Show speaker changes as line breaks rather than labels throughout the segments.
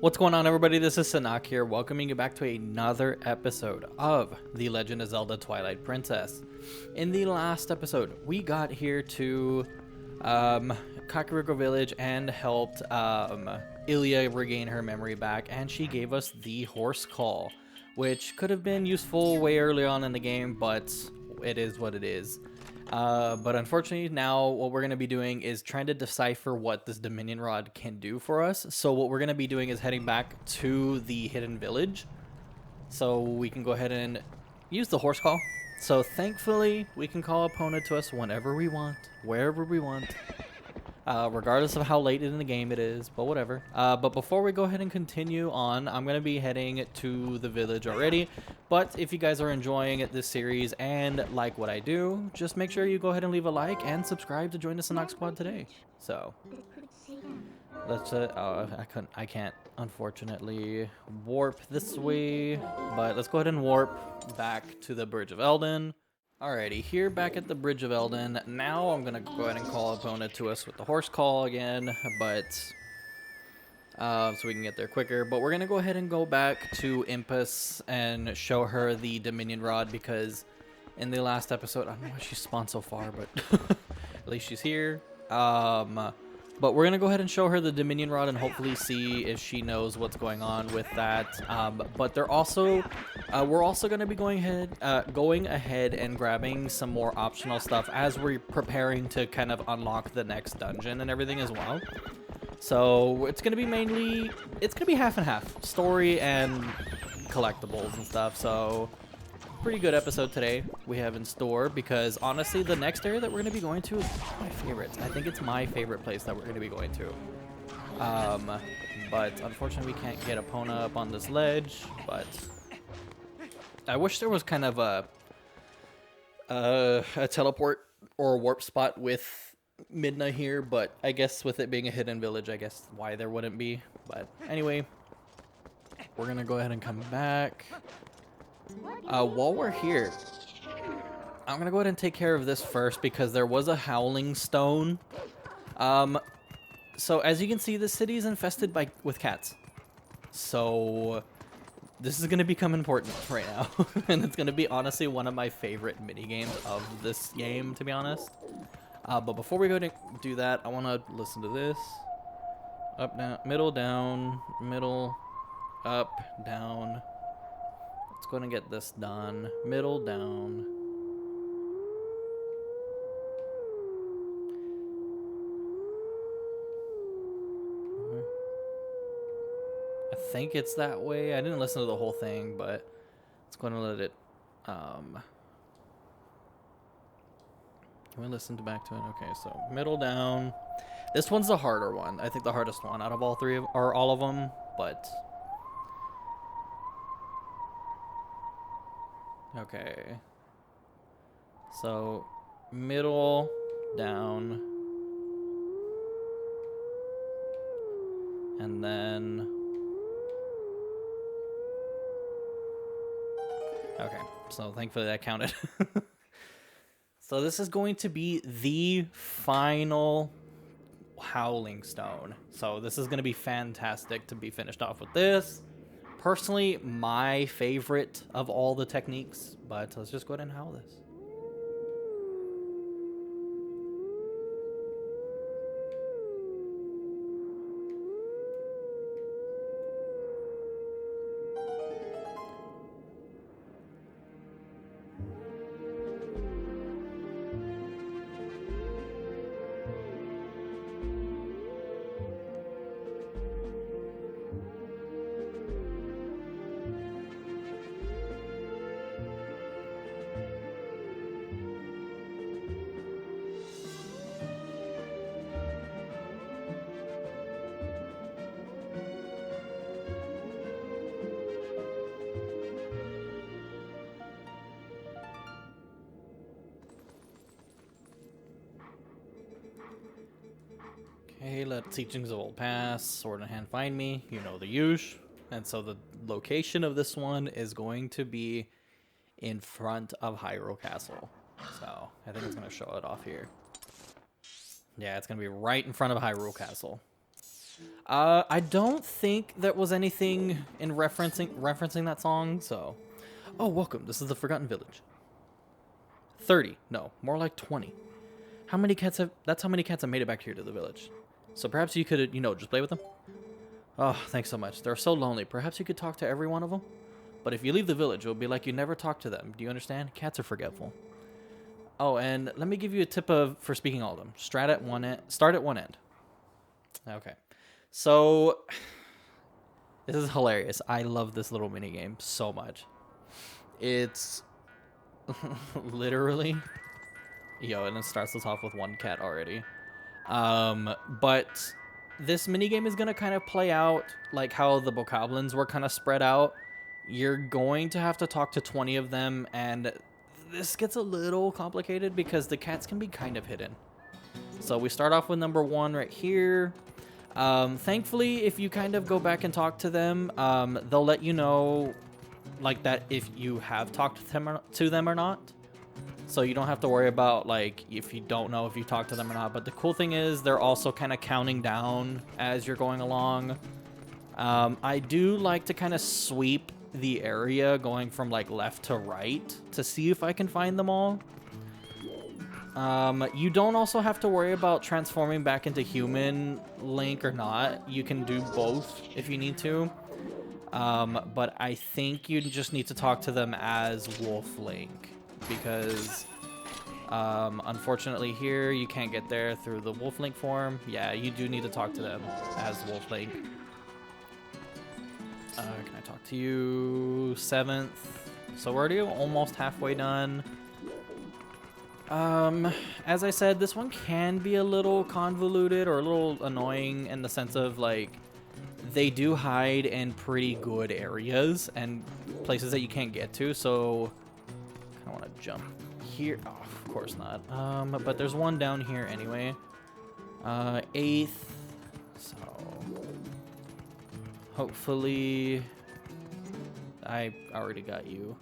What's going on, everybody? This is Sunaak here, welcoming you back to another episode of The Legend of Zelda Twilight Princess. In the last episode, we got here to Kakariko Village and helped Ilya regain her memory back, and she gave us the horse call, which could have been useful way early on in the game, but it is what it is. But unfortunately now what we're going to be doing is trying to decipher what this Dominion Rod can do for us. So what we're going to be doing is heading back to the hidden village so we can go ahead and use the horse call. So thankfully we can call Epona to us whenever we want, wherever we want, regardless of how late in the game it is, but whatever. But before we go ahead and continue on, I'm going to be heading to the village already. But if you guys are enjoying this series and like what I do, just make sure you go ahead and leave a like and subscribe to join the Sunaak squad today. So let's I can't unfortunately warp this way, but let's go ahead and warp back to the Bridge of Eldon. Alrighty, here back at the Bridge of Eldon. Now I'm gonna go ahead and call Epona to us with the horse call again, but so we can get there quicker. But we're gonna go ahead and go back to Impus and show her the Dominion Rod, because in the last episode, I don't know why she spawned so far, but at least she's here. But we're gonna go ahead and show her the Dominion Rod and hopefully see if she knows what's going on with that. But we're also gonna be going ahead and grabbing some more optional stuff as we're preparing to kind of unlock the next dungeon and everything as well. So it's gonna be half and half, story and collectibles and stuff. So pretty good episode today we have in store, because honestly the next area that we're going to be going to is my favorite. I think it's my favorite place that we're going to be going to. But unfortunately we can't get Epona up on this ledge, but I wish there was kind of a teleport or a warp spot with Midna here, but I guess with it being a hidden village, I guess why there wouldn't be. But anyway, we're going to go ahead and come back. While we're here, I'm gonna go ahead and take care of this first, because there was a howling stone. So as you can see, the city is infested with cats. So this is gonna become important right now, and it's gonna be honestly one of my favorite mini games of this game, to be honest. But before we go to do that, I want to listen to this. Up, down, middle, up, down. Let's go ahead and get this done. Middle, down. I think it's that way. I didn't listen to the whole thing, but let's go ahead and let it, can we listen back to it? Okay, so middle, down. This one's the harder one. I think the hardest one out of all of them, but okay, so middle, down, and then, okay, so thankfully that counted. So this is going to be the final howling stone. So this is going to be fantastic to be finished off with this. Personally, my favorite of all the techniques, but let's just go ahead and howl this. Okay, let Teachings of Old pass. Sword in hand, find me. You know the use. And so the location of this one is going to be in front of Hyrule Castle. So I think it's going to show it off here. Yeah, it's going to be right in front of Hyrule Castle. I don't think there was anything in referencing that song, so... Oh, welcome. This is the Forgotten Village. 30. No, more like 20. How many cats have... That's how many cats have made it back here to the village. So perhaps you could, just play with them? Oh, thanks so much. They're so lonely. Perhaps you could talk to every one of them? But if you leave the village, it'll be like you never talked to them. Do you understand? Cats are forgetful. Oh, and let me give you a tip for speaking all of them. Start at one end. Okay. So, this is hilarious. I love this little mini game so much. It's literally... Yo, and it starts us off with one cat already. But this minigame is going to kind of play out like how the bokoblins were kind of spread out. You're going to have to talk to 20 of them, and this gets a little complicated because the cats can be kind of hidden. So we start off with number 1 right here. Thankfully, if you kind of go back and talk to them, they'll let you know like that if you have talked to them or not. So you don't have to worry about, like, if you don't know if you talked to them or not. But the cool thing is they're also kind of counting down as you're going along. I do like to kind of sweep the area going from, like, left to right to see if I can find them all. You don't also have to worry about transforming back into human Link or not. You can do both if you need to. But I think you just need to talk to them as Wolf Link. Because, unfortunately here, you can't get there through the Wolf Link form. Yeah, you do need to talk to them as Wolf Link. Can I talk to you? 7th. So we're already almost halfway done. As I said, this one can be a little convoluted or a little annoying in the sense of, like, they do hide in pretty good areas and places that you can't get to, so... I want to jump here. Oh, of course not. But there's one down here anyway. 8th. So hopefully I already got you.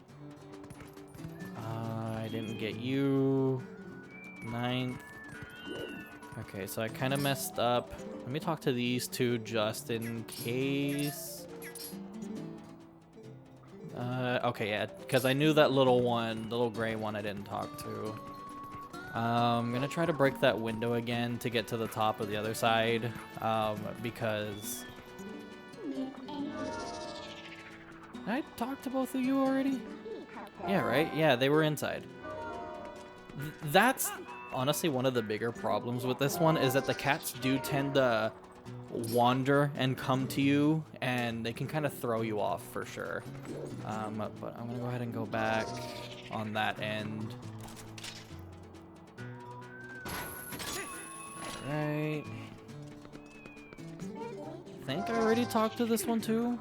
I didn't get you. 9th. Okay, so I kind of messed up. Let me talk to these two just in case. Okay, yeah, because I knew that little one, the little gray one I didn't talk to. I'm going to try to break that window again to get to the top of the other side, because... Did I talk to both of you already? Yeah, right? Yeah, they were inside. That's honestly one of the bigger problems with this one, is that the cats do tend to wander and come to you, and they can kind of throw you off for sure. But I'm gonna go ahead and go back on that end. Alright. I think I already talked to this one too.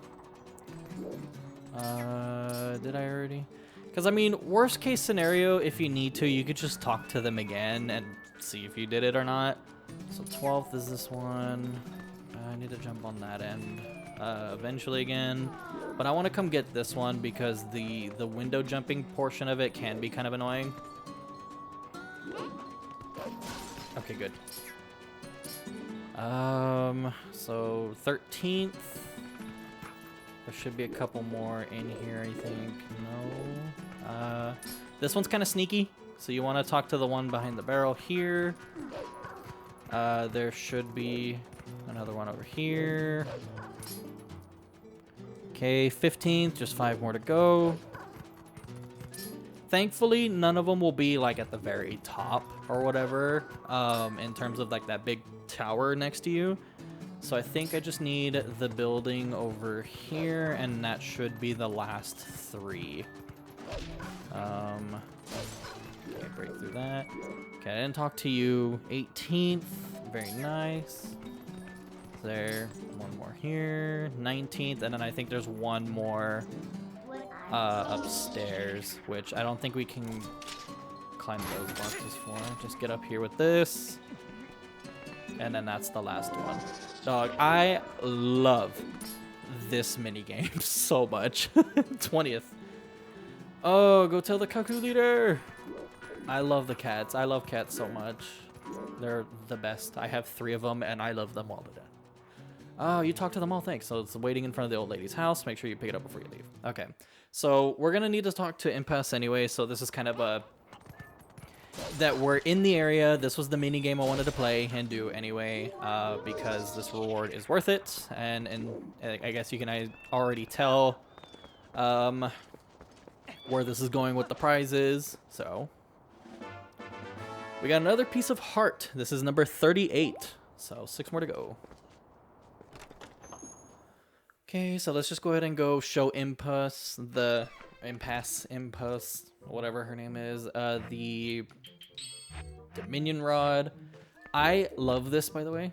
Did I already? Because, I mean, worst case scenario, if you need to, you could just talk to them again and see if you did it or not. So 12th is this one. I need to jump on that end eventually again. But I want to come get this one because the window jumping portion of it can be kind of annoying. Okay, good. So 13th. There should be a couple more in here, I think. No. This one's kind of sneaky, so you want to talk to the one behind the barrel here. There should be another one over here. Okay, 15th, just 5 more to go. Thankfully, none of them will be like at the very top or whatever, in terms of like that big tower next to you. So I think I just need the building over here, and that should be the last 3. Okay, break through that. Okay, I didn't talk to you. 18th, very nice. There, one more here. 19th, and then I think there's one more upstairs, which I don't think we can climb those boxes for. Just get up here with this. And then that's the last one. Dog, I love this minigame so much. 20th. Oh, go tell the cuckoo leader. I love the cats. I love cats so much. They're the best. I have 3 of them, and I love them all to death. Oh, you talked to them all, thanks. So it's waiting in front of the old lady's house. Make sure you pick it up before you leave. Okay. So we're going to need to talk to Impasse anyway, so this is kind of a... that we're in the area. This was the mini game I wanted to play and do anyway, because this reward is worth it. And I guess you can already tell where this is going with the prizes. So we got another piece of heart. This is number 38. So 6 more to go. Okay, so let's just go ahead and go show Impasse, whatever her name is, the Dominion Rod. I love this, by the way.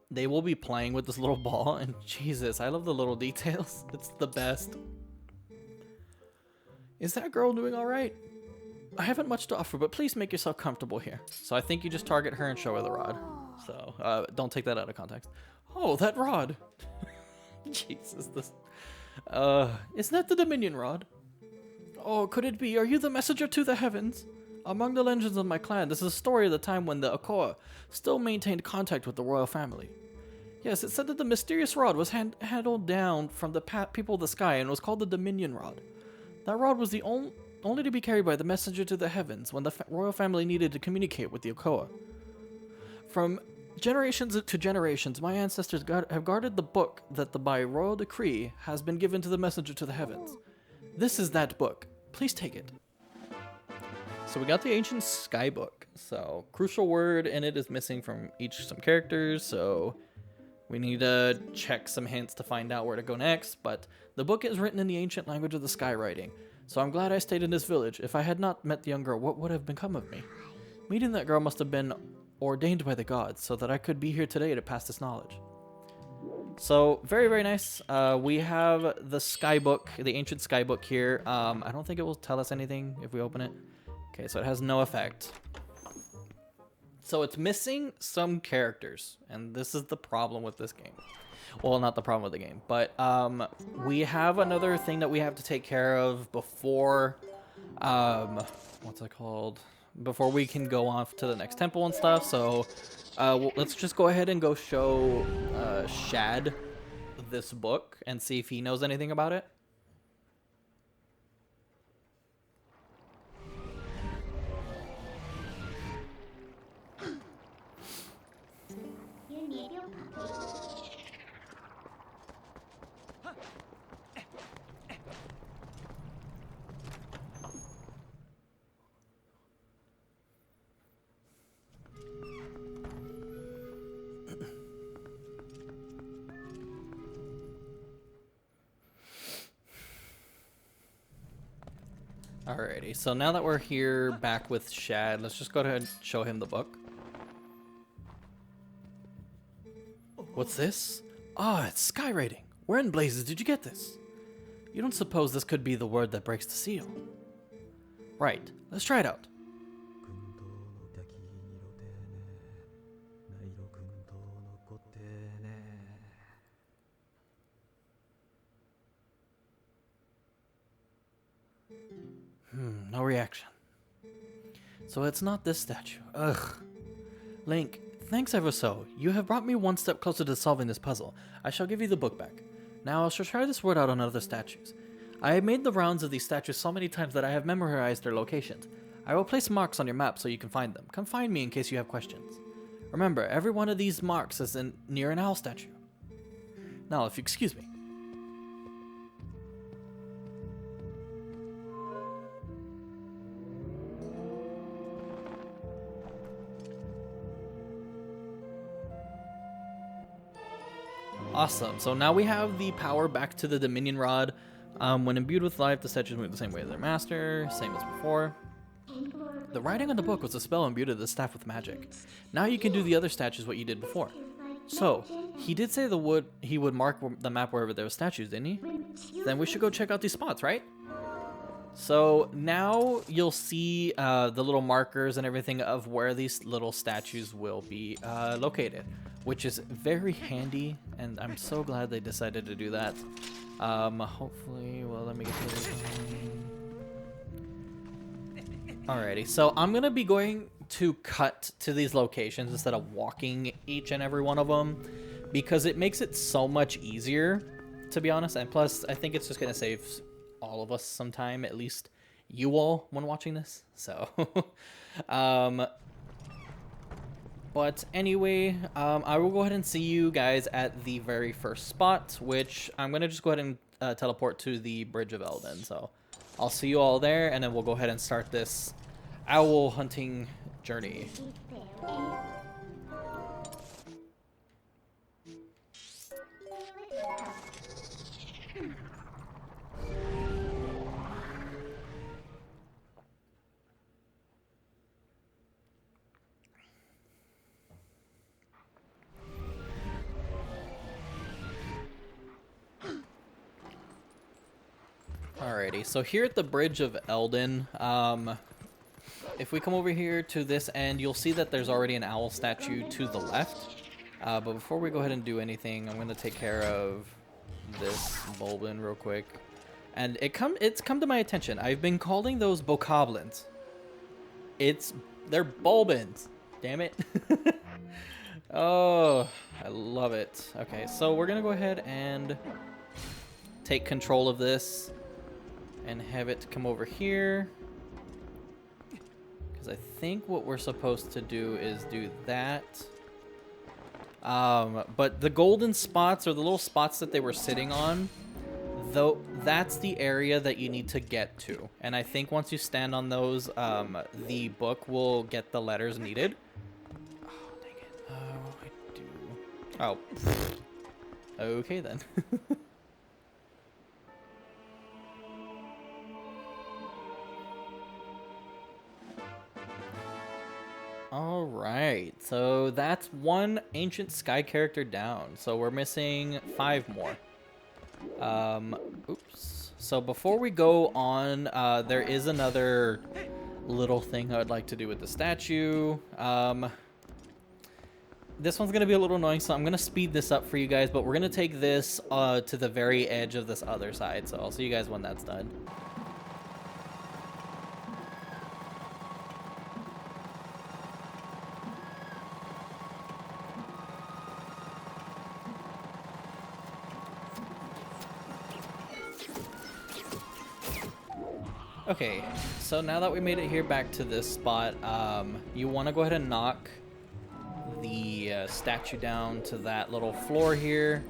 They will be playing with this little ball, and Jesus, I love the little details. It's the best. Is that girl doing all right? I haven't much to offer, but please make yourself comfortable here. So I think you just target her and show her the rod. So don't take that out of context. Oh, that rod. Jesus, this... isn't that the Dominion Rod? Oh, could it be? Are you the messenger to the heavens? Among the legends of my clan, this is a story of the time when the Okoa still maintained contact with the royal family. Yes, it said that the mysterious rod was handled down from the people of the sky and was called the Dominion Rod. That rod was the only to be carried by the messenger to the heavens when the royal family needed to communicate with the Okoa. From generations to generations, my ancestors have guarded the book that by royal decree has been given to the messenger to the heavens. This is that book. Please take it. So we got the ancient sky book. So crucial word in it is missing from some characters. So we need to check some hints to find out where to go next. But the book is written in the ancient language of the sky writing. So I'm glad I stayed in this village. If I had not met the young girl, what would have become of me? Meeting that girl must have been ordained by the gods so that I could be here today to pass this knowledge. So very, very nice. We have the sky book, the ancient sky book here. I don't think it will tell us anything if we open it. Okay, so it has no effect. So it's missing some characters, and this is the problem with this game. Well, not the problem with the game, but we have another thing that we have to take care of before, what's it called? Before we can go off to the next temple and stuff. So let's just go ahead and go show Shad this book and see if he knows anything about it. Alrighty, so now that we're here back with Shad, let's just go ahead and show him the book. What's this? Ah, it's sky writing. Where in blazes did you get this? You don't suppose this could be the word that breaks the seal? Right, let's try it out. No reaction. So it's not this statue. Ugh. Link, thanks ever so. You have brought me one step closer to solving this puzzle. I shall give you the book back. Now I shall try this word out on other statues. I have made the rounds of these statues so many times that I have memorized their locations. I will place marks on your map so you can find them. Come find me in case you have questions. Remember, every one of these marks is near an owl statue. Now, if you excuse me. Awesome. So now we have the power back to the Dominion Rod. When imbued with life, the statues move the same way as their master, same as before. The writing on the book was a spell imbued the staff with magic. Now you can do the other statues what you did before. So, he did say he would mark the map wherever there were statues, didn't he? Then we should go check out these spots, right? So now you'll see the little markers and everything of where these little statues will be located, which is very handy, and I'm so glad they decided to do that. Hopefully, well, let me get to this. Alrighty, so I'm gonna be going to cut to these locations instead of walking each and every one of them, because it makes it so much easier, to be honest. And plus, I think it's just going to save all of us some time, at least you all, when watching this. So, but anyway, I will go ahead and see you guys at the very first spot, which I'm going to just go ahead and teleport to the Bridge of Eldon. So I'll see you all there, and then we'll go ahead and start this owl hunting journey. Alrighty, so here at the Bridge of Eldon, if we come over here to this end, you'll see that there's already an owl statue to the left. But before we go ahead and do anything, I'm going to take care of this Bulbin real quick. And it's come to my attention. I've been calling those bokoblins. They're Bulbins. Damn it. Oh, I love it. Okay, so we're going to go ahead and take control of this and have it come over here. Because I think what we're supposed to do is do that. But the golden spots, or the little spots that they were sitting on, though, that's the area that you need to get to. And I think once you stand on those, the book will get the letters needed. Oh, dang it. Oh, I do. Oh. Okay, then. Alright, so that's one ancient sky character down. So we're missing 5 more. Oops. So before we go on, there is another little thing I'd like to do with the statue. This one's going to be a little annoying, so I'm going to speed this up for you guys. But we're going to take this to the very edge of this other side. So I'll see you guys when that's done. Okay, so now that we made it here back to this spot, you want to go ahead and knock the statue down to that little floor here.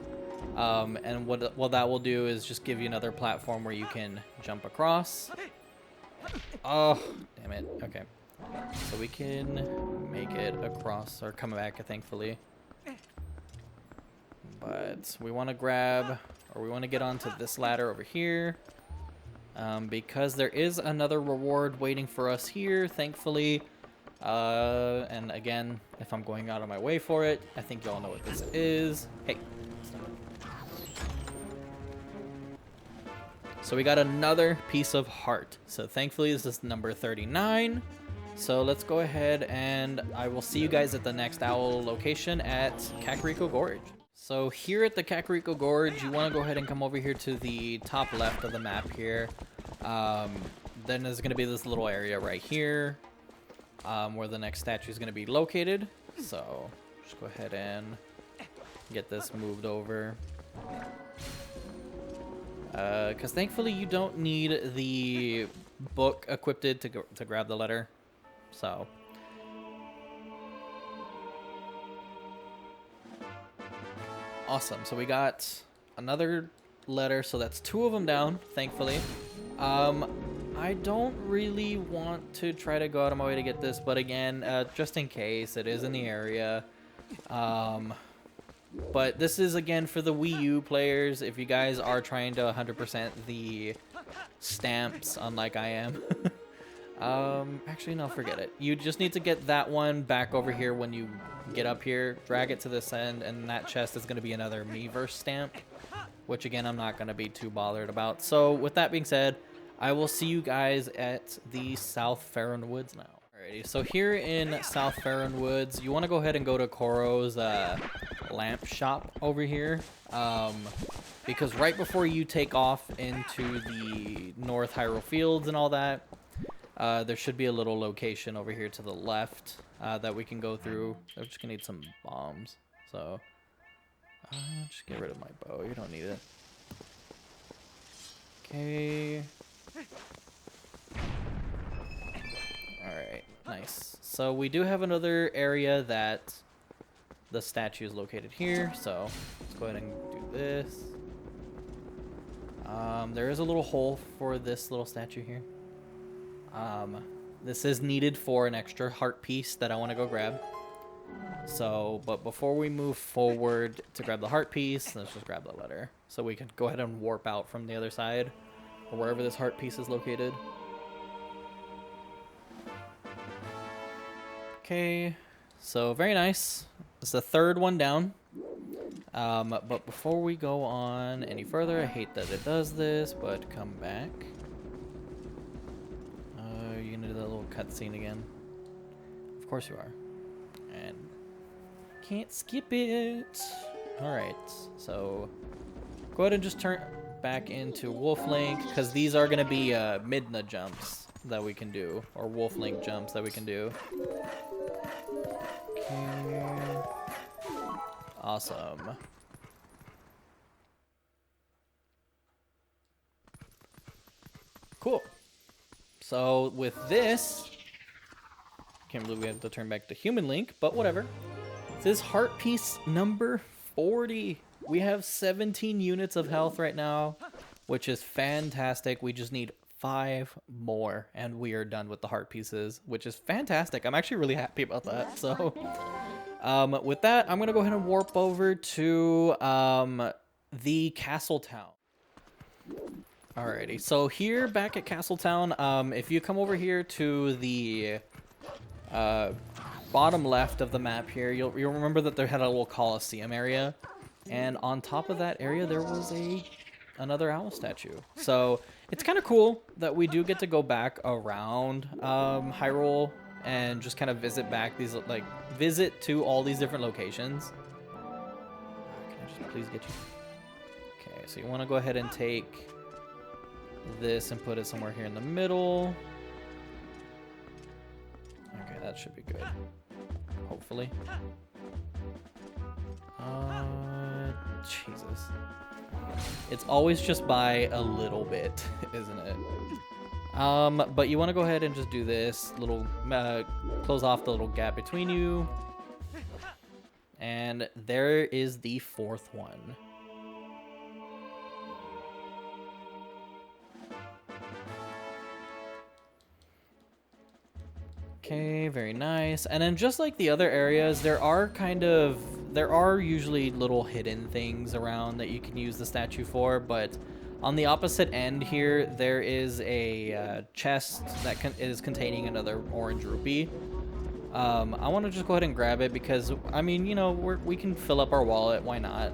And what that will do is just give you another platform where you can jump across. Oh, damn it. Okay. So we can make it across, or come back, thankfully. But we want to grab, or we want to get onto this ladder over here. Because there is another reward waiting for us here, thankfully. And again, if I'm going out of my way for it, I think y'all know what this is. Hey. So we got another piece of heart. So thankfully this is number 39. So let's go ahead and I will see you guys at the next owl location at Kakariko Gorge. So here at the Kakariko Gorge, you want to go ahead and come over here to the top left of the map here. Then there's going to be this little area right here where the next statue is going to be located. So just go ahead and get this moved over. Because thankfully you don't need the book equipped to grab the letter. So... awesome. So we got another letter. So that's 2 of them down, thankfully. I don't really want to try to go out of my way to get this, but again, just in case, it is in the area. But this is, again, for the Wii U players. If you guys are trying to 100% the stamps, unlike I am. Actually, no, forget it. You just need to get that one back over here when you get up here, drag it to this end, and that chest is going to be another Miiverse stamp, which again I'm not going to be too bothered about. So with that being said, I will see you guys at the South Farron Woods now. Alrighty, so here in South Farron Woods, you want to go ahead and go to Koro's lamp shop over here, because right before you take off into the North Hyrule Fields and all that, there should be a little location over here to the left that we can go through. I'm just gonna need some bombs. So Just get rid of my bow. You don't need it. Okay. Alright, nice. So we do have another area that the statue is located here. So let's go ahead and do this. There is a little hole for this little statue here. This is needed for an extra heart piece that I want to go grab. So, but before we move forward to grab the heart piece, let's just grab the letter. So we can go ahead and warp out from the other side, or wherever this heart piece is located. Okay, so very nice. It's the third one down. But before we go on any further, I hate that it does this, but come back. You're gonna do that little cutscene again. Of course you are. And can't skip it. Alright, so go ahead and just turn back into Wolf Link, because these are gonna be Midna jumps that we can do, or Wolf Link jumps that we can do. Okay. Awesome. Cool. So with this, can't believe we have to turn back to Human Link, but whatever. This is heart piece number 40. We have 17 units of health right now, which is fantastic. We just need 5 more and we are done with the heart pieces, which is fantastic. I'm actually really happy about that. So with that, I'm gonna go ahead and warp over to the Castle Town. Alrighty, so here back at Castle Town, if you come over here to the bottom left of the map here, you'll remember that there had a little Colosseum area, and on top of that area there was another owl statue. So it's kind of cool that we do get to go back around Hyrule and just kind of visit back these, like, visit to all these different locations. Can I just please get you? Okay, so you want to go ahead and take this and put it somewhere here in the middle. Okay, that should be good. Hopefully. Jesus. It's always just by a little bit, isn't it? But you want to go ahead and just do this little, close off the little gap between you. And there is the 4th one. Okay, very nice. And then just like the other areas, there are usually little hidden things around that you can use the statue for, but on the opposite end here, there is a chest that is containing another orange rupee. I want to just go ahead and grab it because, I mean, you know, we can fill up our wallet, why not?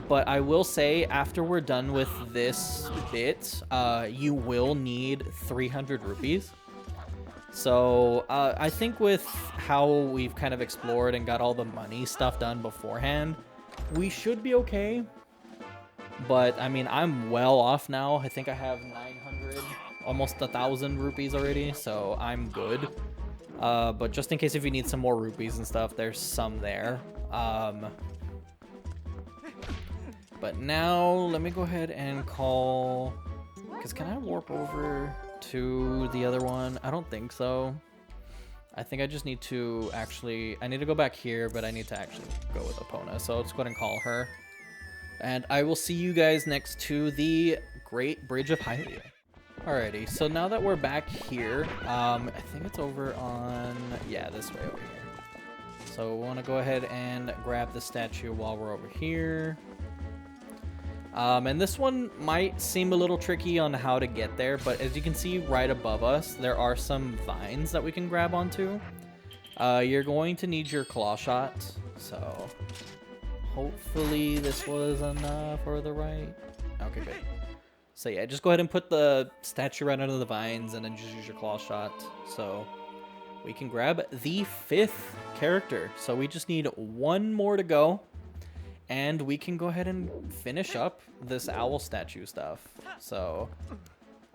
But I will say, after we're done with this bit, you will need 300 rupees. So I think with how we've kind of explored and got all the money stuff done beforehand, we should be okay. But I mean, I'm well off now. I think I have 900, almost 1,000 rupees already, so I'm good. But just in case if you need some more rupees and stuff, there's some there. But now let me go ahead and call, because can I warp over to the other one? I don't think so. I think I just need to actually, I need to go back here, but I need to actually go with Epona. So let's go ahead and call her. And I will see you guys next to the Great Bridge of Hylia. Alrighty, so now that we're back here, I think it's over on, yeah, this way over here. So we want to go ahead and grab the statue while we're over here. And this one might seem a little tricky on how to get there, but as you can see right above us, there are some vines that we can grab onto. You're going to need your claw shot, so hopefully this was enough for the right. Okay, good. So yeah, just go ahead and put the statue right under the vines and then just use your claw shot. So we can grab the 5th character. So we just need 1 more to go. And we can go ahead and finish up this owl statue stuff. So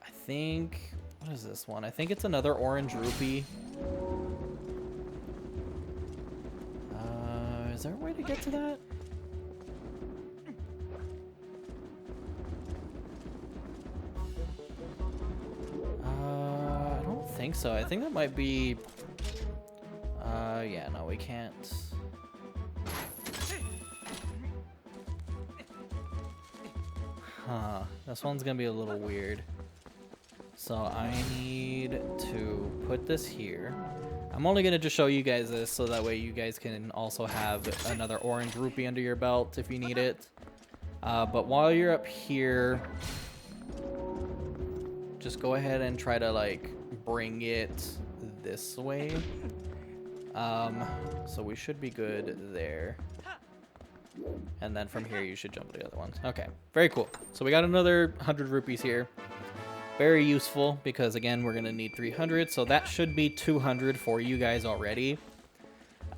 I think, what is this one? I think it's another orange rupee. Is there a way to get to that? so. I think that might be... yeah, no, we can't. Huh. This one's gonna be a little weird. So I need to put this here. I'm only gonna just show you guys this so that way you guys can also have another orange rupee under your belt if you need it. But while you're up here, just go ahead and try to like bring it this way. So we should be good there. And then from here, you should jump to the other ones. Okay, very cool. So we got another 100 rupees here. Very useful because, again, we're going to need 300. So that should be 200 for you guys already.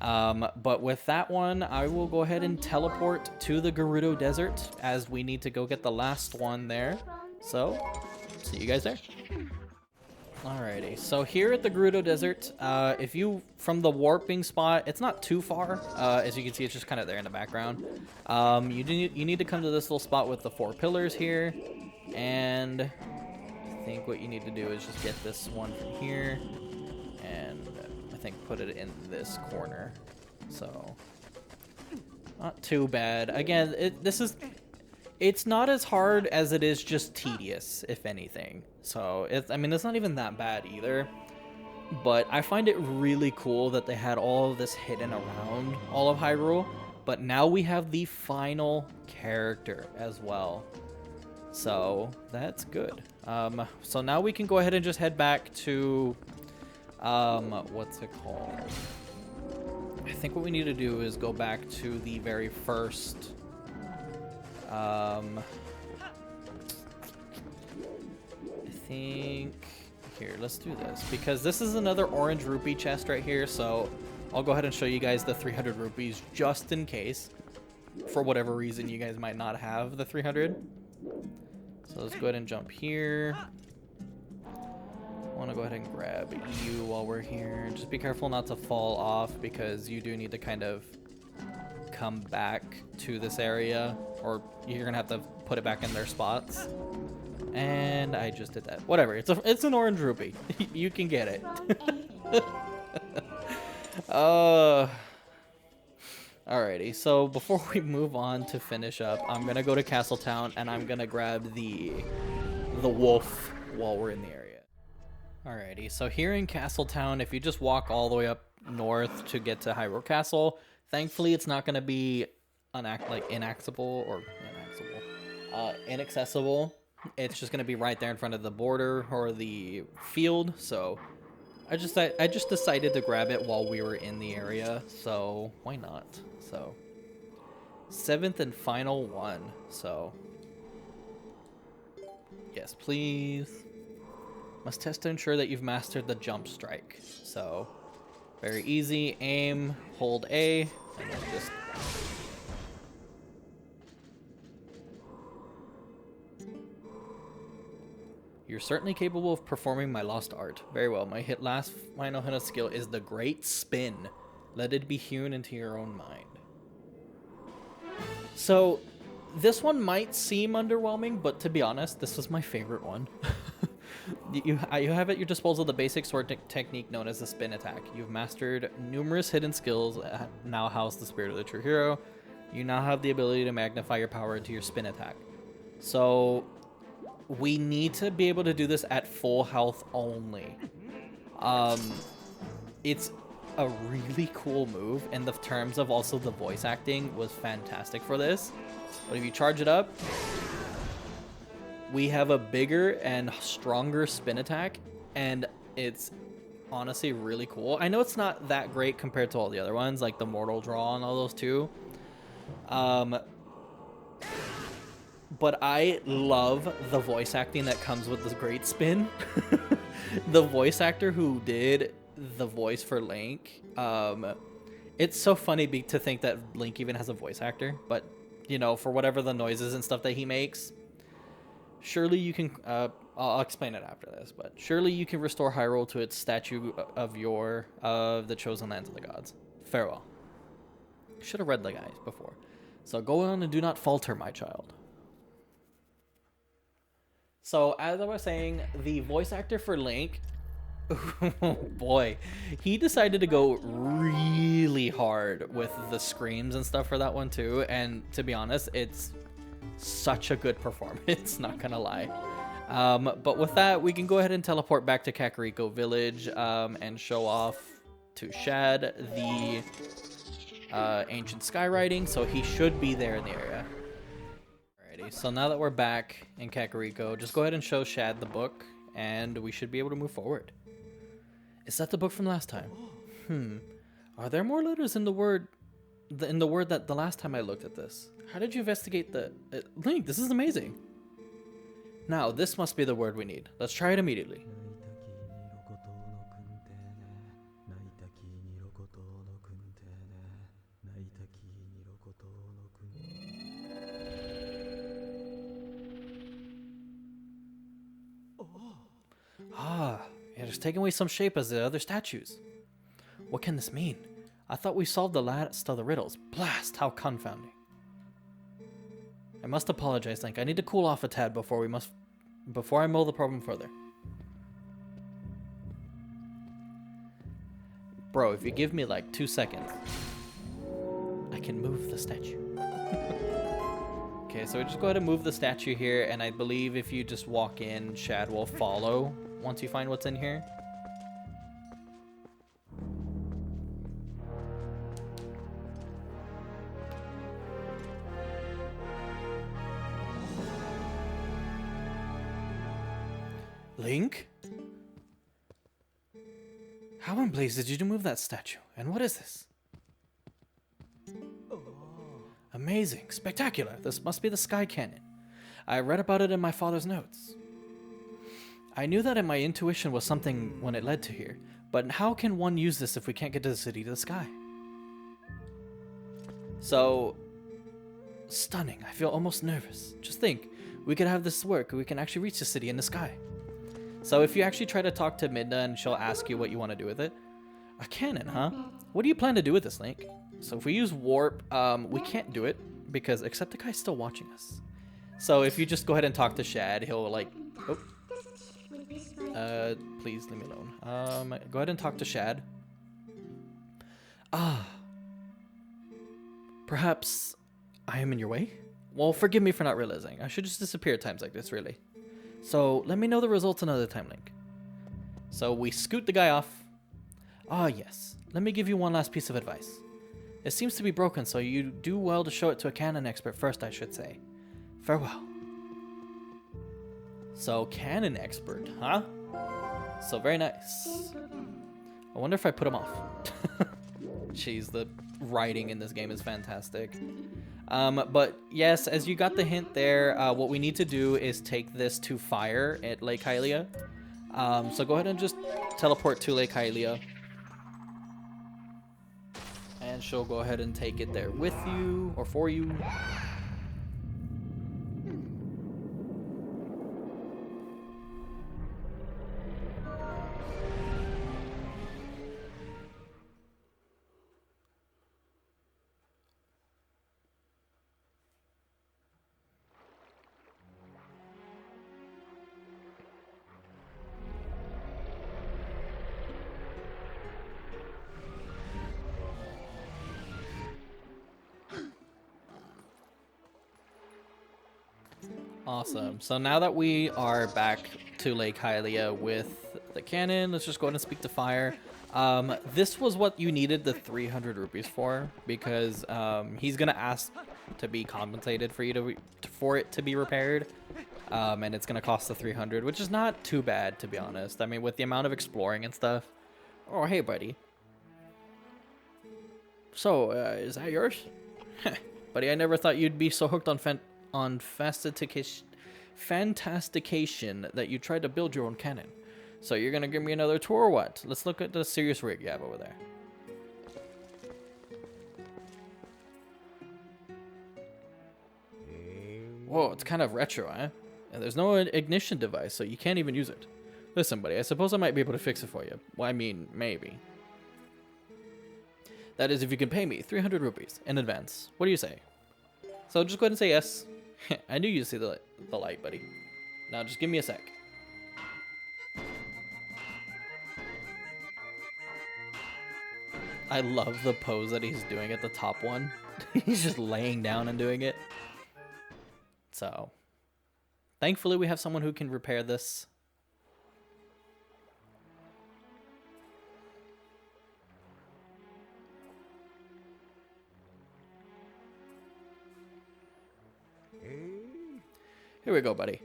But with that one, I will go ahead and teleport to the Gerudo Desert as we need to go get the last one there. So, see you guys there. Alrighty, so here at the Gerudo Desert, if you, from the warping spot, it's not too far. As you can see, it's just kind of there in the background. You need to come to this little spot with the 4 pillars here, and I think what you need to do is just get this one from here, and I think put it in this corner. So, not too bad. Again, it's not as hard as it is just tedious, if anything. So, I mean, it's not even that bad either. But I find it really cool that they had all of this hidden around all of Hyrule. But now we have the final character as well. So, that's good. So now we can go ahead and just head back to... what's it called? I think what we need to do is go back to the very first... I think here, let's do this because this is another orange rupee chest right here. So I'll go ahead and show you guys the 300 rupees just in case, for whatever reason you guys might not have the 300. So let's go ahead and jump here. I want to go ahead and grab you while we're here. Just be careful not to fall off because you do need to kind of come back to this area, or you're gonna have to put it back in their spots. And I just did that. Whatever. It's an orange rupee. You can get it. Alrighty. So before we move on to finish up, I'm gonna go to Castletown and I'm gonna grab the wolf while we're in the area. Alrighty. So here in Castletown, if you just walk all the way up north to get to Hyrule Castle, thankfully it's not gonna be inaccessible. It's just gonna be right there in front of the border or the field. So I just decided to grab it while we were in the area. So why not? So 7th and final one. So yes, please. Must test to ensure that you've mastered the jump strike. So very easy. Aim, hold A, and then just. You're certainly capable of performing my lost art. Very well. My last final hit of skill is the Great Spin. Let it be hewn into your own mind. So, this one might seem underwhelming, but to be honest, this was my favorite one. You have at your disposal the basic sword technique known as the spin attack. You've mastered numerous hidden skills that now house the spirit of the true hero. You now have the ability to magnify your power into your spin attack. So... we need to be able to do this at full health only. It's a really cool move, and the terms of also the voice acting was fantastic for this. But if you charge it up, we have a bigger and stronger spin attack, and it's honestly really cool. I know it's not that great compared to all the other ones, like the Mortal Draw and all those too. But I love the voice acting that comes with this Great Spin. The voice actor who did the voice for Link, it's so funny to think that Link even has a voice actor, but, you know, for whatever the noises and stuff that he makes, surely you can, I'll explain it after this, but surely you can restore Hyrule to its statue of the chosen lands of the gods. Farewell. Should have read the guys before. So go on and do not falter, my child. So, as I was saying, the voice actor for Link Oh boy, he decided to go really hard with the screams and stuff for that one too, and to be honest, it's such a good performance, not gonna lie. But with that, we can go ahead and teleport back to Kakariko Village and show off to Shad the ancient skywriting, so he should be there in the area. Alrighty, so now that we're back in Kakariko, just go ahead and show Shad the book, and we should be able to move forward. Is that the book from last time? Are there more letters in the word that the last time I looked at this? How did you investigate the Link? This is amazing. Now this must be the word we need. Let's try it immediately. Ah, it has taken away some shape as the other statues. What can this mean? I thought we solved the last of the riddles. Blast, how confounding. I must apologize, Link. I need to cool off a tad before I mull the problem further. Bro, if you give me like 2 seconds, I can move the statue. Okay, so we just go ahead and move the statue here, and I believe if you just walk in, Shad will follow once you find what's in here. Link? How in blazes did you move that statue? And what is this? Amazing. Spectacular. This must be the Sky Cannon. I read about it in my father's notes. I knew that my intuition was something when it led to here, but how can one use this if we can't get to the city to the sky? So, stunning. I feel almost nervous. Just think, we could have this work. We can actually reach the city in the sky. So if you actually try to talk to Midna and she'll ask you what you want to do with it. A cannon, huh? What do you plan to do with this, Link? So if we use warp, we can't do it because except the guy's still watching us. So if you just go ahead and talk to Shad, he'll like, oh, please leave me alone. Go ahead and talk to Shad. Perhaps I am in your way? Well, forgive me for not realizing. I should just disappear at times like this, really. So let me know the results another time, Link. So we scoot the guy off. Ah, yes. Let me give you one last piece of advice. It seems to be broken, so you do well to show it to a canon expert first, I should say. Farewell. So, canon expert, huh? So, very nice. I wonder if I put him off. Jeez, the writing in this game is fantastic. But yes, as you got the hint there, what we need to do is take this to Fire at Lake Hylia. So go ahead and just teleport to Lake Hylia. And she'll go ahead and take it there with you, or for you. Awesome. So now that we are back to Lake Hylia with the cannon, let's just go ahead and speak to Fire. This was what you needed the 300 rupees for, because he's gonna ask to be compensated for you for it to be repaired, and it's gonna cost the 300, which is not too bad, to be honest. I mean, with the amount of exploring and stuff. Oh, hey, buddy. So, is that yours? Buddy, I never thought you'd be so hooked on fantastication that you tried to build your own cannon. So you're gonna give me another tour or what? Let's look at the serious rig you have over there. Whoa, it's kind of retro, eh? And there's no ignition device, so you can't even use it. Listen, buddy, I suppose I might be able to fix it for you. Well, I mean, maybe. That is if you can pay me 300 rupees in advance. What do you say? So just go ahead and say yes. I knew you'd see the light, buddy. Now just give me a sec. I love the pose that he's doing at the top one. He's just laying down and doing it. So, thankfully we have someone who can repair this. Here we go, buddy.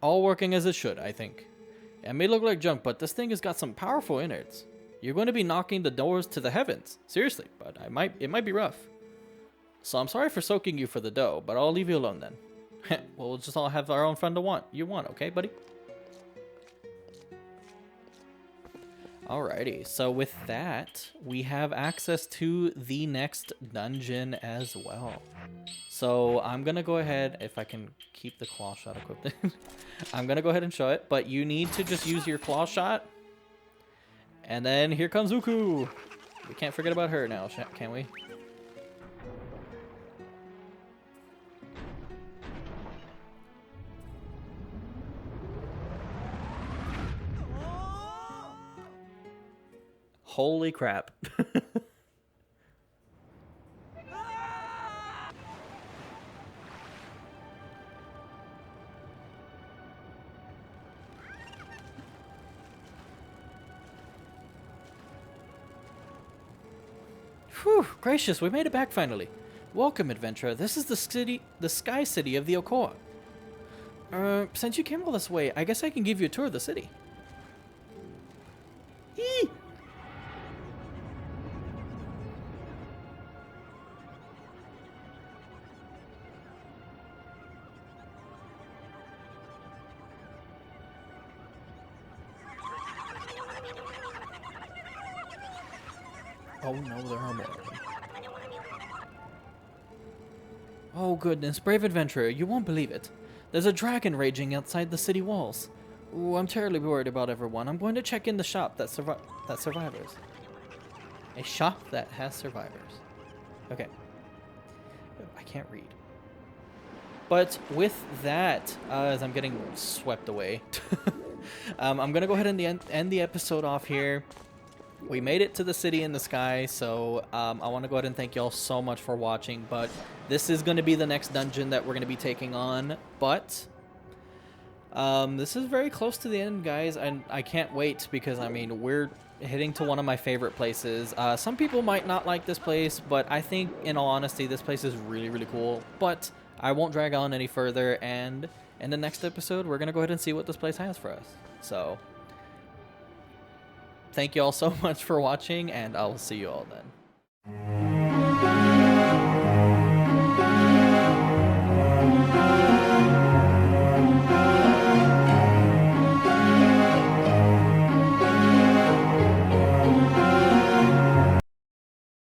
All working as it should, I think. It may look like junk, but this thing has got some powerful innards. You're going to be knocking the doors to the heavens. Seriously, but it might be rough. So I'm sorry for soaking you for the dough, but I'll leave you alone then. Well, we'll just all have our own fun you want, okay, buddy? Alrighty, so with that, we have access to the next dungeon as well. So I'm going to go ahead, if I can keep the claw shot equipped, I'm going to go ahead and show it, but you need to just use your claw shot. And then here comes Uku. We can't forget about her now, can we? Holy crap. Whew, gracious, we made it back finally. Welcome, adventurer. This is the sky city of the Okoa. Since you came all this way, I guess I can give you a tour of the city. Eee! Oh no, there are more. Oh goodness, brave adventurer, you won't believe it. There's a dragon raging outside the city walls. Ooh, I'm terribly worried about everyone. I'm going to check in the shop that survivors. A shop that has survivors. Okay. I can't read. But with that, as I'm getting swept away, I'm going to go ahead and end the episode off here. We made it to the city in the sky, so I want to go ahead and thank y'all so much for watching, but this is going to be the next dungeon that we're going to be taking on, but this is very close to the end, guys, and I can't wait because, I mean, we're heading to one of my favorite places. Some people might not like this place, but I think, in all honesty, this place is really, really cool, but I won't drag on any further, and in the next episode, we're going to go ahead and see what this place has for us, so... Thank you all so much for watching, and I'll see you all then.